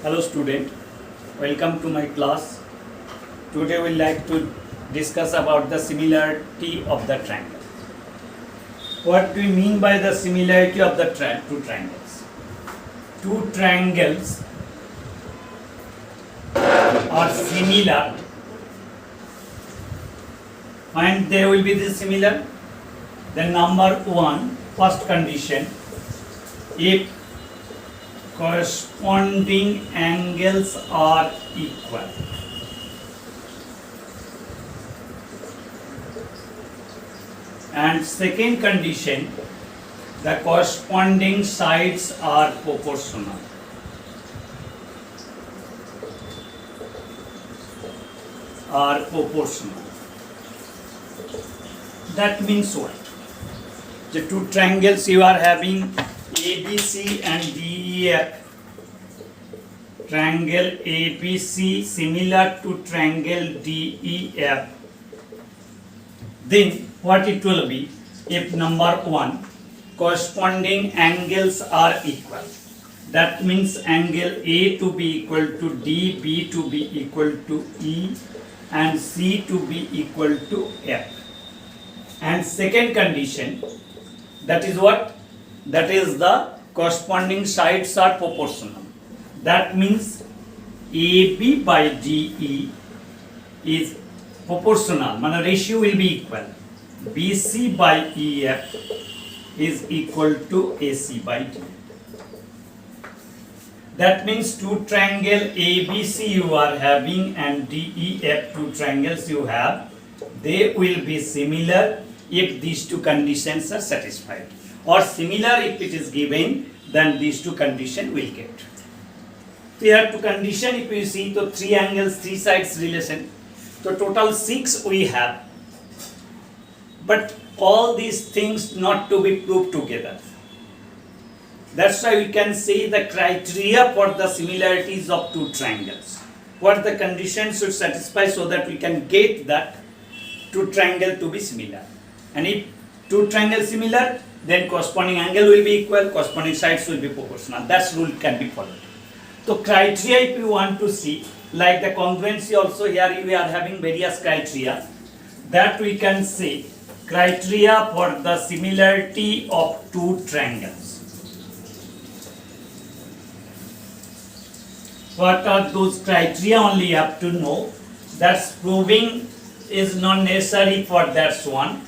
Hello student, welcome to my class. Today we like to discuss about the similarity of the triangle. What do we mean by the similarity of the two triangles? Two triangles are similar and they will be this similar. Then number one, first condition, if corresponding angles are equal. And second condition, the corresponding sides are proportional. That means what? The two triangles you are having ABC and DEF. Triangle ABC similar to triangle DEF. Then what it will be if number one, corresponding angles are equal. That means angle A to be equal to D, B to be equal to E, and C to be equal to F. And second condition, that is what? That is the corresponding sides are proportional. That means AB by DE is proportional, means ratio will be equal. BC by EF is equal to AC by D. That means two triangle ABC you are having and DEF, two triangles you have, they will be similar if these two conditions are satisfied, or similar if it is given, then these two conditions will get. Here two condition, if you see, so three angles, three sides relation, so total 6 we have, but all these things not to be proved together. That's why we can say the criteria for the similarities of two triangles. What the conditions should satisfy so that we can get that two triangle to be similar. And if two triangles similar, then corresponding angle will be equal, corresponding sides will be proportional. That rule can be followed. So criteria, if you want to see, like the congruency also, here we are having various criteria, that we can say criteria for the similarity of two triangles. What are those criteria? Only you have to know. That's proving is not necessary for that one.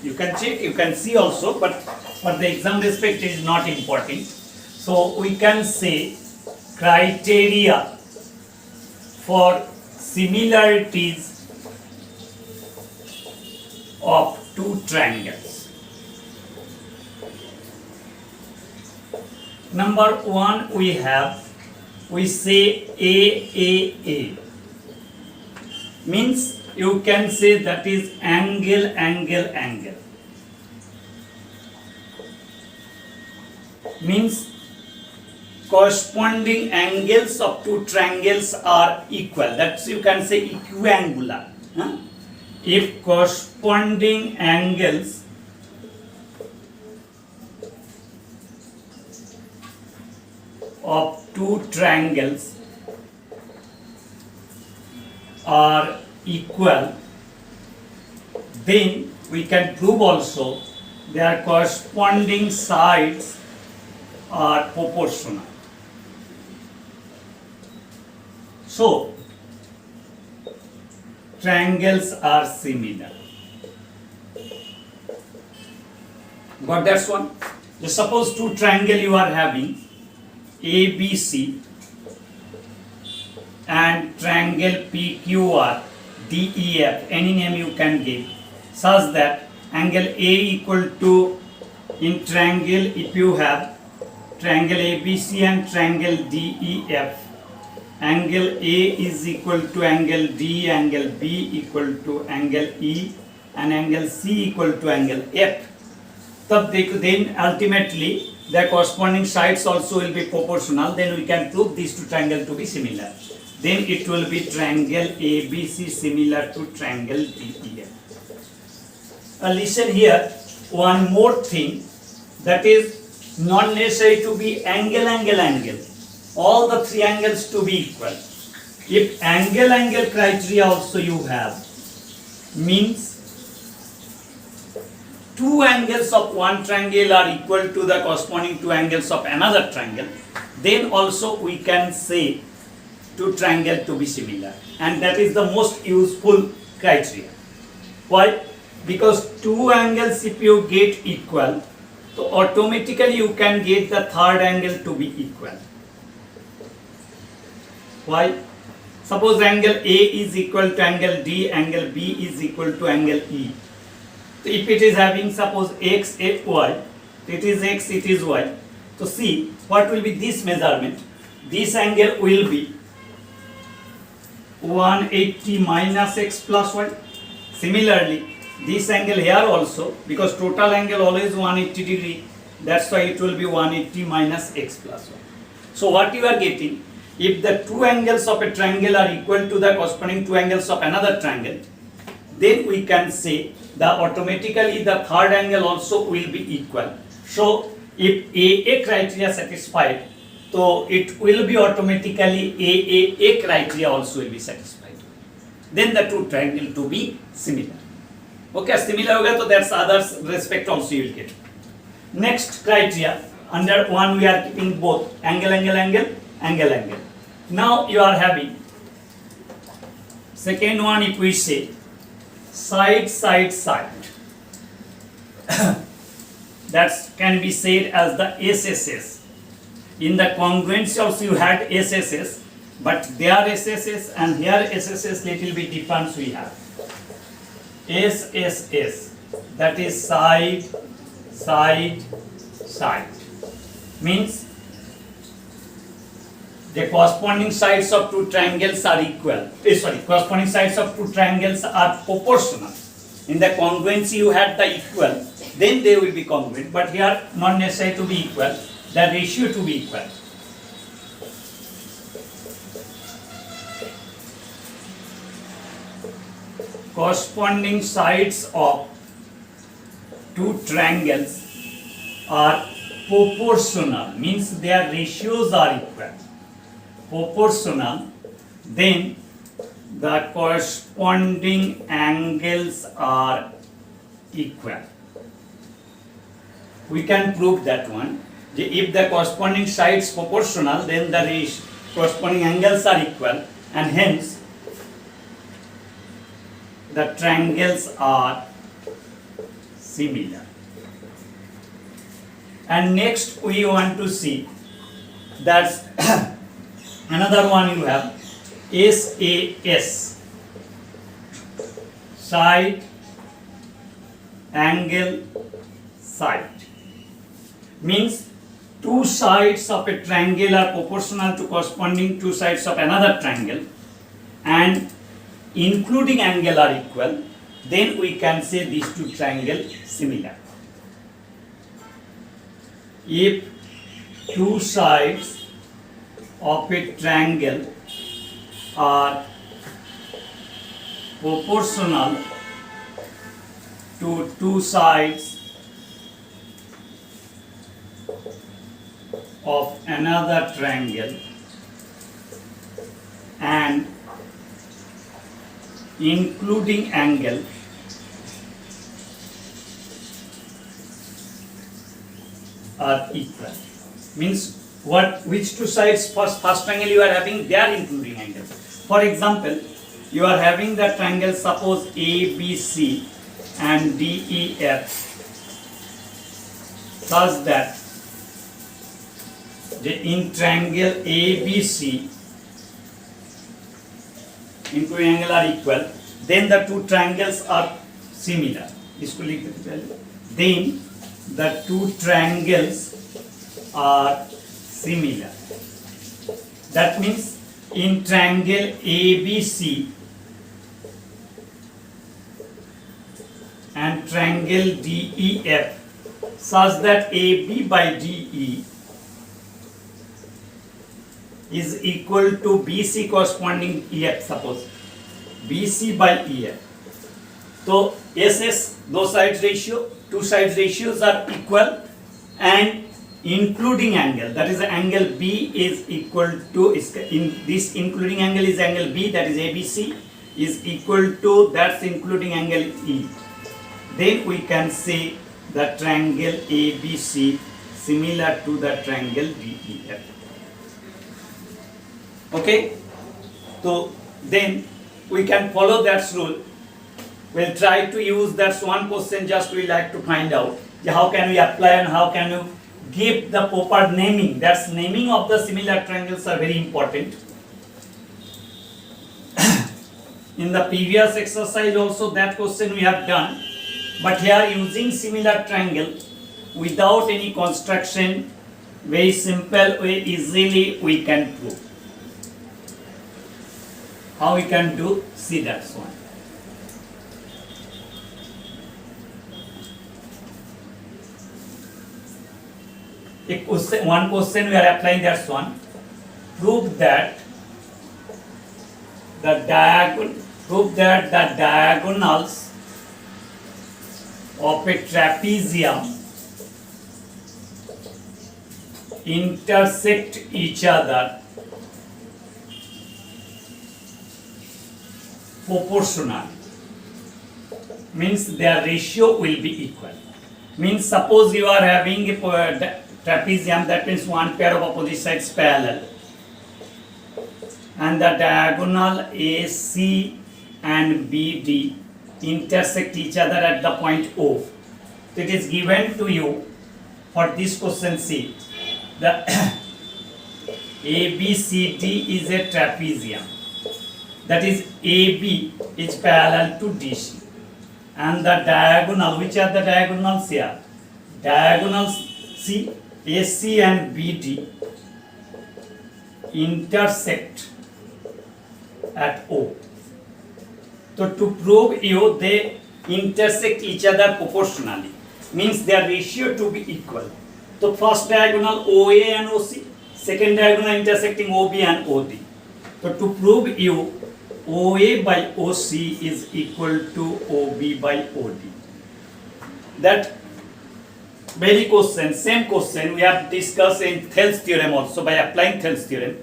You can check, you can see also, but for the exam respect is not important. So we can say criteria for similarities of two triangles. Number one, we say AAA, means you can say that is angle. Means corresponding angles of two triangles are equal. That's you can say equiangular. If corresponding angles of two triangles are equal, then we can prove also their corresponding sides are proportional. So triangles are similar. Got that one? Just suppose two triangle you are having, ABC and triangle PQR, DEF, any name you can give, such that angle A equal to, in triangle, if you have triangle ABC and triangle DEF, angle A is equal to angle D, angle B equal to angle E, and angle C equal to angle F. Then ultimately the corresponding sides also will be proportional. Then we can prove these two triangles to be similar. Then it will be triangle ABC similar to triangle DEF. Listen here, one more thing, that is not necessary to be angle. all the three angles to be equal. If angle criteria also you have, means two angles of one triangle are equal to the corresponding two angles of another triangle, then also we can say two triangles to be similar, and that is the most useful criteria. Why? Because two angles if you get equal, so automatically you can get the third angle to be equal. Why? Suppose angle A is equal to angle D, angle B is equal to angle E. So if it is having suppose x, y, it is x, it is y. So see what will be this measurement. This angle will be 180 minus x plus y. Similarly, this angle here also, because total angle always 180 degree, that's why it will be 180 minus x plus y. So what you are getting, if the two angles of a triangle are equal to the corresponding two angles of another triangle, then we can say that automatically the third angle also will be equal. So if AA criteria satisfied, so it will be automatically AAA criteria also will be satisfied. Then the two triangle to be similar. Okay, similar होगा तो that's others respect also you will get. Next criteria, under one we are keeping both angle. Now you are having second one, if we say side. That can be said as the SSS. In the congruency also you had SSS, but there SSS and here SSS little bit difference we have. SSS, that is side, means the corresponding sides of two triangles are equal. Corresponding sides of two triangles are proportional. In the congruency you had the equal, then they will be congruent, but here not necessary to be equal, the ratio to be equal. Corresponding sides of two triangles are proportional, means their ratios are equal. Proportional, then the corresponding angles are equal. We can prove that one. If the corresponding sides proportional, then the corresponding angles are equal, and hence the triangles are similar. And next we want to see that another one you have SAS, side, angle, side, means two sides of a triangle are proportional to corresponding two sides of another triangle, and including angle are equal, then we can say these two triangles similar. If two sides of a triangle are proportional to two sides of another triangle and including angle are equal, means which two sides first triangle you are having, they are including angle. For example, you are having the triangle suppose ABC and DEF, such that in triangle ABC including angle are equal, then the two triangles are similar. Then the two triangles are similar. That means in triangle ABC and triangle DEF, such that AB by DE is equal to BC corresponding EF, suppose BC by EF. So SS, two sides ratios are equal, and including angle, that is angle B is equal to, in this including angle is angle B, that is ABC, is equal to, that's including angle E. Then we can say the triangle ABC similar to the triangle DEF. Okay, so then we can follow that rule. We'll try to use that one question, just we like to find out how can we apply and how can you give the proper naming. That's naming of the similar triangles are very important. In the previous exercise also that question we have done, but here using similar triangle without any construction, very simple way, easily we can prove. How we can do, see that one. One question we are applying, that's one. Prove that the diagonals of a trapezium intersect each other proportional, means their ratio will be equal. Means suppose you are having a trapezium, that means one pair of opposite sides parallel, and the diagonal AC and BD intersect each other at the point O. It is given to you for this question. C, the ABCD is a trapezium, that is AB is parallel to DC, and the diagonal, which are the diagonals here? Diagonals C, AC and BD intersect at O. So to prove you they intersect each other proportionally, means their ratio to be equal. So first diagonal OA and OC, second diagonal intersecting OB and OD. So to prove you OA by OC is equal to OB by OD. That very question, same question we have discussed in Thales theorem also. By applying Thales theorem,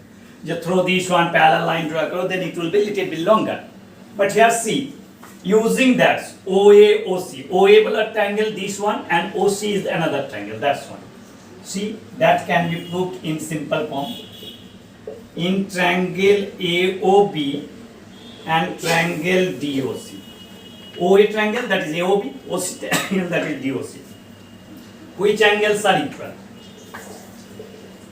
just throw this one parallel line draw, then it will be little bit longer. But here see, using that OA, OC, OA will a triangle this one and OC is another triangle, that's one. See, that can be proved in simple form. In triangle AOB and triangle DOC. OA triangle, that is AOB, OC triangle, that is DOC. Which angles are equal?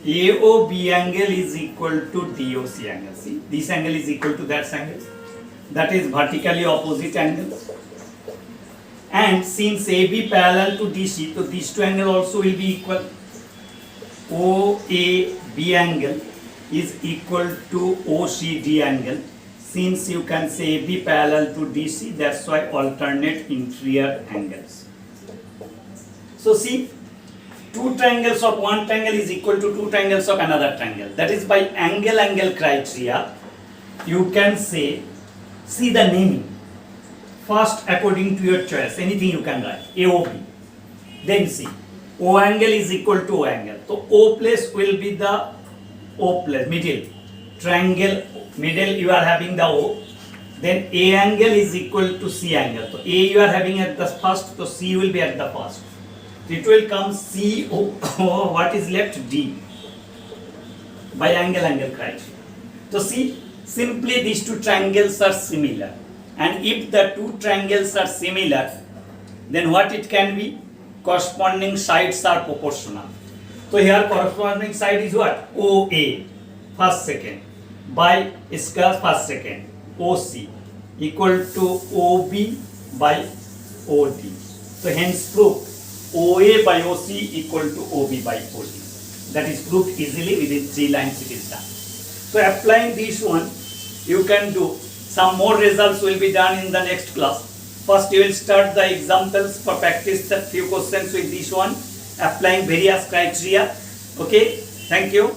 AOB angle is equal to DOC angle. See, this angle is equal to that angle. That is vertically opposite angles. And since AB parallel to DC, so these two angles also will be equal. OAB angle is equal to OCD angle. Since you can say AB parallel to DC, that's why alternate interior angles. So see, two triangles of one triangle is equal to two triangles of another triangle. That is by angle criteria, you can say, see the naming. First, according to your choice, anything you can write, AOB. Then see, O angle is equal to O angle. So O place will be the O place, middle. Triangle, middle you are having the O. Then A angle is equal to C angle. So A you are having at the first, so C will be at the first. It will come C, O, what is left? D. By angle criteria. So see, simply these two triangles are similar. And if the two triangles are similar, then what it can be? Corresponding sides are proportional. So here corresponding side is what? OA, first second, by square first second, OC equal to OB by OD. So hence proof OA by OC equal to OB by OD. That is proved easily within 3 lines it is done. So applying this one, you can do. Some more results will be done in the next class. First you will start the examples for practice the few questions with this one, applying various criteria. Okay, thank you.